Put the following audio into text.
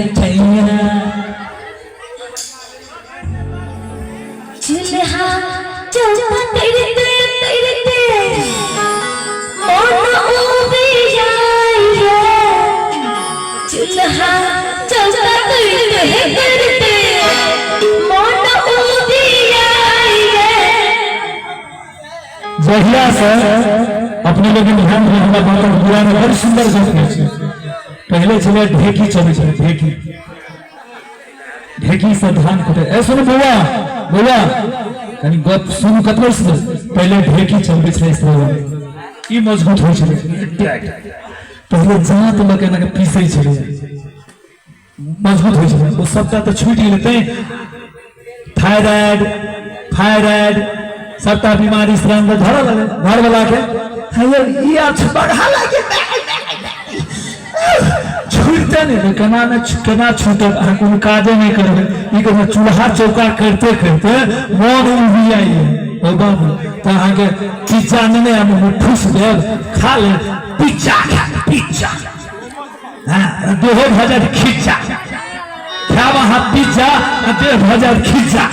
के छैया चूल्हा चौका तेरे मन उबे जाए चूल्हा चौका तेरे मन उबे जाए। बढ़िया से अपने लोग ध्यान में हमारा बात बुआ में बड़ी सुंदर गप है। पहले चले ढेकी चले चले ढेकी ढेकी से धान कटे ऐसा ना बुआ बुआ यानी गप शुरू कतरे से पहले ढेकी चलबे छे इस तरह ई मजबूत होय छे पहले जात लगे ना पीसे छे मजबूत होय छे वो सबटा तो छूट लेते थायराइड सबटा बीमारी से अंदर धर लगे घर वाला के ये अच्छा बढ़ा लगे छूटते नहीं केना छूटे कोनो काजे नहीं करबे ई के चूल्हा चौका करते करते मोन उबी आई ओ बाबू त अहाँ के पिज्जा नहीं हम ठूस दे खा ले पिज्जा हां 2000 खिज्जा खावा हां पिज्जा 2000 खिज्जा